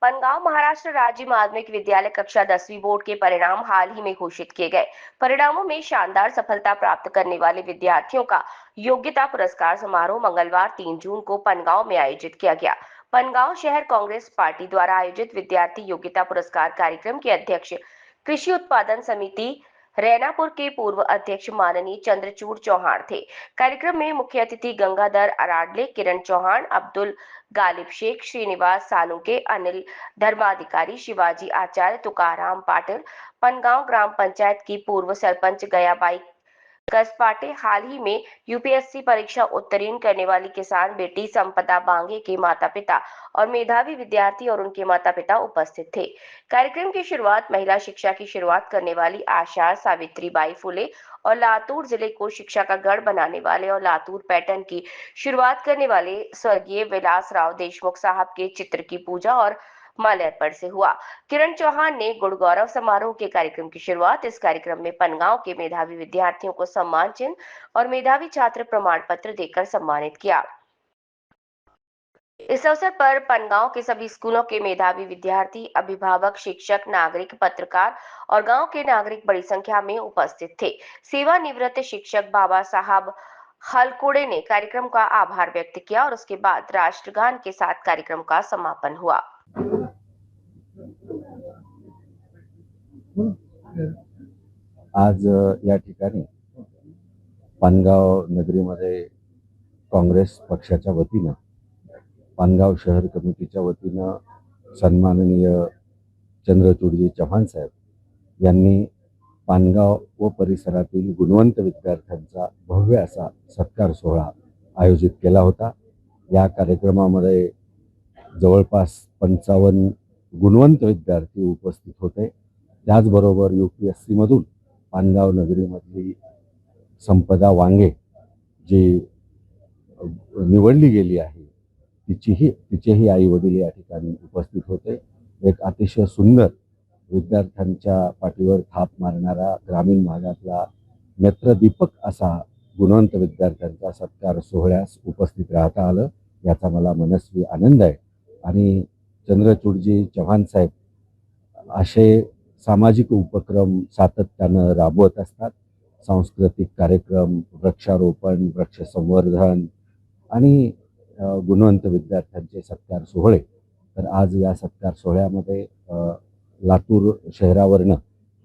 बनगांव महाराष्ट्र राज्य माध्यमिक विद्यालय कक्षा 10वीं बोर्ड के परिणाम हाल ही में घोषित किए गए। परिणामों में शानदार सफलता प्राप्त करने वाले विद्यार्थियों का योग्यता पुरस्कार समारोह मंगलवार 3 जून को पनगांव में आयोजित किया गया। पनगांव शहर कांग्रेस पार्टी द्वारा आयोजित विद्यार्थी योग्यता पुरस्कार कार्यक्रम के अध्यक्ष कृषि उत्पादन समिति रैनापुर के पूर्व अध्यक्ष माननीय चंद्रचूड़ चौहान थे। कार्यक्रम में मुख्य अतिथि गंगाधर अराडले, किरण चौहान, अब्दुल गालिब शेख, श्रीनिवास सालुंके, अनिल धर्माधिकारी, शिवाजी आचार्य, तुकाराम पाटिल, पनगांव ग्राम पंचायत की पूर्व सरपंच गयाबाई कसपाटे, हाल ही में यूपीएससी परीक्षा उत्तीर्ण करने वाली किसान बेटी संपदा बांगे के माता पिता और मेधावी विद्यार्थी और उनके माता पिता उपस्थित थे। कार्यक्रम की शुरुआत महिला शिक्षा की शुरुआत करने वाली आशा सावित्रीबाई फुले और लातूर जिले को शिक्षा का गढ़ बनाने वाले और लातूर पैटर्न की शुरुआत करने वाले स्वर्गीय विलासराव देशमुख साहब के चित्र की पूजा और माल्यार्पण से हुआ। किरण चौहान ने गुण गौरव समारोह के कार्यक्रम की शुरुआत इस कार्यक्रम में पनगांव के मेधावी विद्यार्थियों को सम्मान चिन्ह और मेधावी छात्र प्रमाण पत्र देकर सम्मानित किया। इस अवसर पर पनगांव के सभी स्कूलों के मेधावी विद्यार्थी, अभिभावक, शिक्षक, नागरिक, पत्रकार और गांव के नागरिक बड़ी संख्या में उपस्थित थे। सेवानिवृत्त शिक्षक बाबा साहब हलकुड़े ने कार्यक्रम का आभार व्यक्त किया और उसके बाद राष्ट्रगान के साथ कार्यक्रम का समापन हुआ। आज या ठिकाणी पानगाव नगरीमध्ये काँग्रेस पक्षाच्या वतीनं पानगाव शहर कमिटीच्या वतीनं सन्माननीय चंद्रचूड़जी चव्हाण साहेब यांनी पानगाव व परिसरातील गुणवंत विद्यार्थ्यांचा भव्य असा सत्कार सोहळा आयोजित केला होता। या कार्यक्रमामध्ये जवळपास 55 गुणवंत विद्यार्थी उपस्थित होते। त्याचबरोबर यूपीएससी मधून पानगाव नगरीमधली संपदा वांगे जी निवडली गेली आहे तिचेही आई वडील या ठिकाणी उपस्थित होते। एक अतिशय सुंदर विद्यार्थ्यांच्या पाठीवर थाप मारणारा ग्रामीण भागातला नेत्रदीपक असा गुणवंत विद्यार्थ्यांचा सत्कार सोहळ्यास उपस्थित राहता आलं याचा मला मनस्वी आनंद आहे। आणि चंद्रचूड़जी चव्हाण साहेब असे सामाजिक उपक्रम सातत्यानं राबवत असतात। सांस्कृतिक कार्यक्रम, वृक्षारोपण, वृक्ष संवर्धन आणि गुणवंत विद्यार्थ्यांचे सत्कार सोहळे। तर आज या सत्कार सोहळ्यामध्ये लातूर शहरावरनं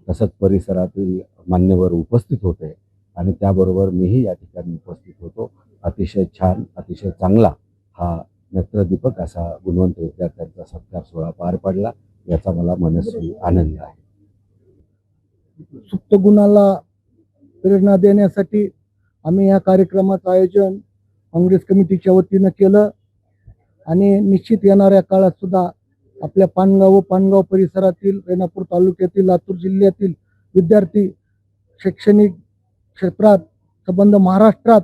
तसंच परिसरातील मान्यवर उपस्थित होते आणि त्याबरोबर मीही या ठिकाणी उपस्थित होतो। अतिशय छान, अतिशय चांगला हा नेत्रदीपक असा गुणवंत विद्यार्थ्यांचा सत्कार सोहळा पार पडला याचा मला मनस्वी आनंद आहे। सुप्त गुणाला प्रेरणा देण्यासाठी आम्ही या कार्यक्रमाचं आयोजन काँग्रेस कमिटीच्या वतीनं केलं आणि निश्चित येणाऱ्या काळात सुद्धा आपल्या पानगाव व पानगाव परिसरातील रेणापूर तालुक्यातील लातूर जिल्ह्यातील विद्यार्थी शैक्षणिक क्षेत्रात संबंध महाराष्ट्रात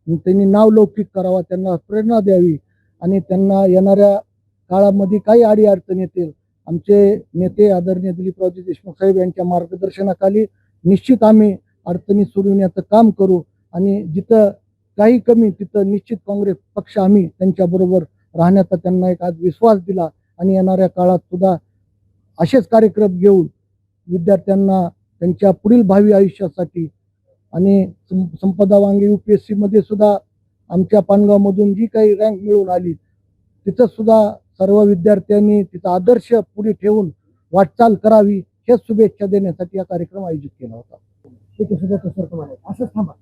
त्यांनी नावलौकिक करावा, त्यांना प्रेरणा द्यावी आणि त्यांना येणाऱ्या काळामध्ये काही अडीअडचणी येतील आमचे नेते आदरणीय दिलीपरावजी देशमुख साहेब यांच्या मार्गदर्शनाखाली निश्चित आम्ही अडचणी सोडविण्याचं काम करू आणि जिथं काही कमी तिथं निश्चित काँग्रेस पक्ष आम्ही त्यांच्याबरोबर राहण्याचा त्यांना एक आज विश्वास दिला आणि येणाऱ्या काळात सुद्धा असेच कार्यक्रम घेऊन विद्यार्थ्यांना त्यांच्या पुढील भावी आयुष्यासाठी आणि संपदा वांगे यूपीएससी मध्ये सुद्धा आमच्या पानगावमधून जी काही रँक मिळून आली तिथं सुद्धा सर्व विद्यार्थ्यांनी तिचा आदर्श पुढे ठेवून वाटचाल करावी हेच शुभेच्छा देण्यासाठी हा कार्यक्रम आयोजित केला होता। असंच थांबा.